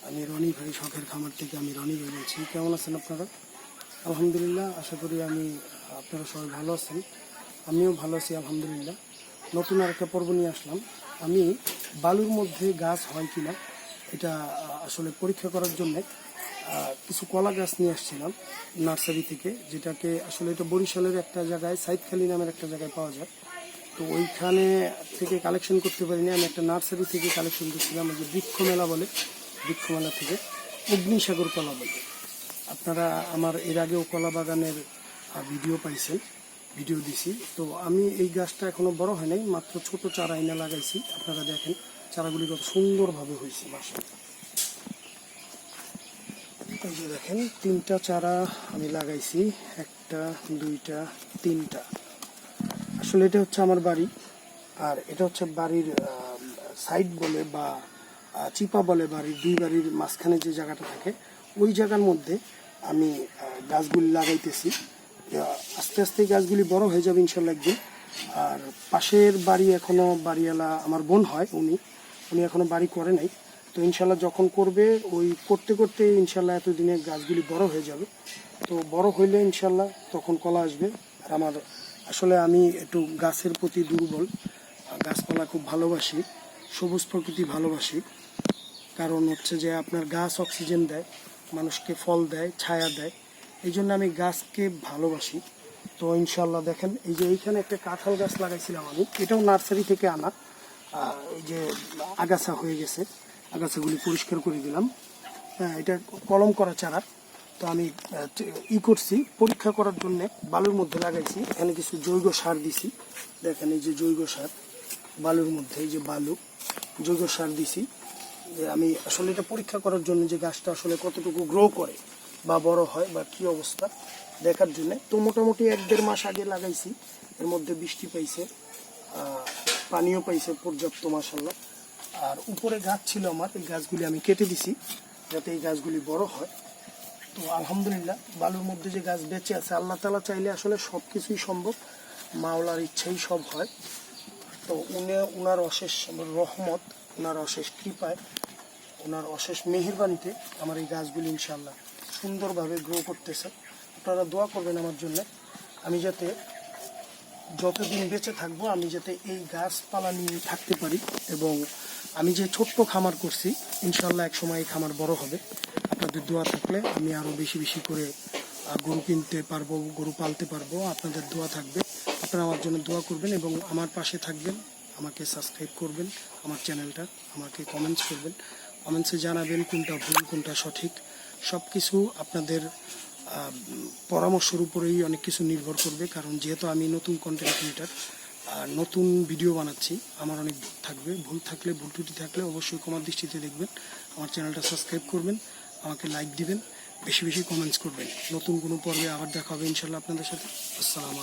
আমি রনি ভাই শখের খামার থেকে আমি রনি ভাই বলছি। কেমন আছেন আপনারা? আলহামদুলিল্লাহ, আশা করি আপনারা সবাই ভালো আছেন। আমিও ভালো আছি আলহামদুলিল্লাহ। নতুন আর একটা পর্ব নিয়ে আসলাম। আমি বালুর মধ্যে গাছ হয় কিনা এটা আসলে পরীক্ষা করার জন্যে কিছু কলা গাছ নিয়ে আসছিলাম নার্সারি থেকে, যেটাকে আসলে এটা বরিশালের একটা জায়গায় সাইদখালী নামের একটা জায়গায় পাওয়া যায়। তো ওইখানে থেকে কালেকশন করতে পারিনি, আমি একটা নার্সারি থেকে কালেকশন করছিলাম। ওই যে বৃক্ষ মেলা বলে, বৃক্ষ মেলা থেকে অগ্নিসাগর কলা বলে। আপনারা আমার এর আগেও কলা বাগানের ভিডিও পাইছেন, ভিডিও দিছি। তো আমি এই গাছটা এখনো বড় হয় নাই, মাত্র ছোট চারা এনে লাগাইছি। আপনারা দেখেন চারাগুলি কত সুন্দরভাবে হয়েছে মাশাআল্লাহ। এই যে দেখেন 3টা চারা আমি লাগাইছি, 1টা 2টা 3টা। আসলে এটা হচ্ছে আমার বাড়ি, আর এটা হচ্ছে বাড়ির সাইড বলে বা চিপা বলে। বাড়ির দুই বাড়ির মাঝখানে যে জায়গাটা থাকে ওই জায়গার মধ্যে আমি গাছগুলি লাগাইতেছি। আস্তে আস্তে গাছগুলি বড় হয়ে যাবে ইনশাল্লাহ একদিন। আর পাশের বাড়ি এখনো বাড়িওয়ালা আমার বোন হয়, উনি এখনো বাড়ি করে নাই। তো ইনশাল্লাহ যখন করবে ওই করতে করতে ইনশাল্লাহ এতদিনে গাছগুলি বড় হয়ে যাবে। তো বড় হইলে ইনশাল্লাহ তখন কলা আসবে। আর আমার আসলে আমি একটু গাছের প্রতি দুর্বল, গাছপালা খুব ভালোবাসি, সবুজ প্রকৃতি ভালোবাসি। কারণ হচ্ছে যে আপনার গাছ অক্সিজেন দেয়, মানুষকে ফল দেয়, ছায়া দেয়, এই জন্য আমি গাছকে ভালোবাসি। তো ইনশাল্লাহ দেখেন এই যে এইখানে একটা কাঁঠাল গাছ লাগাইছিলাম আমি, এটাও নার্সারি থেকে আনা। এই যে আগাছা হয়ে গেছে, আগাছাগুলি পরিষ্কার করে দিলাম। হ্যাঁ, এটা কলম করা চারা। তো আমি করছি পরীক্ষা করার জন্য, বালুর মধ্যে লাগাইছি। এখানে কিছু জৈব সার দিছি, দেখেন এই যে জৈব সার বালুর মধ্যে, এই যে বালু জৈব সার দিছি। যে আমি আসলে এটা পরীক্ষা করার জন্য যে গাছটা আসলে কতটুকু গ্রো করে বা বড় হয় বা কি অবস্থা দেখার জন্য। তো মোটামুটি 1-1.5 মাস আগে লাগাইছি, এর মধ্যে বৃষ্টি পাইছে, পানিও পাইছে পর্যাপ্ত মাশাআল্লাহ। আর উপরে গাছ ছিল আমার, এই গাছগুলি আমি কেটে দিছি যাতে এই গাছগুলি বড় হয়। তো আলহামদুলিল্লাহ বালুর মধ্যে যে গাছ বেঁচে আছে, আল্লাহ তাআলা চাইলে আসলে সব কিছুই সম্ভব, মাওলার ইচ্ছেই সব হয়। তো উনার অশেষ রহমত, ওনার অশেষ কৃপায়, ওনার অশেষ মেহেরবানিতে আমার এই গাছগুলি ইনশাআল্লাহ সুন্দরভাবে গ্রো করতেছে। আপনারা দোয়া করবেন আমার জন্য, আমি যাতে যতদিন বেঁচে থাকবো আমি যাতে এই গাছপালা নিয়ে থাকতে পারি। এবং আমি যে ছোট্ট খামার করছি ইনশাআল্লাহ এক সময় এই খামার বড় হবে। আপনাদের দোয়া থাকলে আমি আরও বেশি বেশি করে গরু কিনতে পারবো, গরু পালতে পারবো। আপনাদের দোয়া থাকবে, আপনারা আমার জন্য দোয়া করবেন এবং আমার পাশে থাকবেন, আমাকে সাবস্ক্রাইব করবেন আমার চ্যানেলটা, আমাকে কমেন্টস করবেন, কমেন্টসে জানাবেন কোনটা ভুল কোনটা সঠিক। সব কিছু আপনাদের পরামর্শের উপরেই অনেক কিছু নির্ভর করবে। কারণ যেহেতু আমি নতুন কন্টেন্ট ক্রিয়েটার, নতুন ভিডিও বানাচ্ছি, আমার অনেক ভুল থাকবে। ভুল থাকলে, ভুল ত্রুটি থাকলে অবশ্যই ক্ষমার দৃষ্টিতে দেখবেন। আমার চ্যানেলটা সাবস্ক্রাইব করবেন, আমাকে লাইক দিবেন, বেশি বেশি কমেন্টস করবেন। নতুন কোনো পর্বে আবার দেখা হবে ইনশাল্লাহ আপনাদের সাথে। আসসালামু আলাইকুম।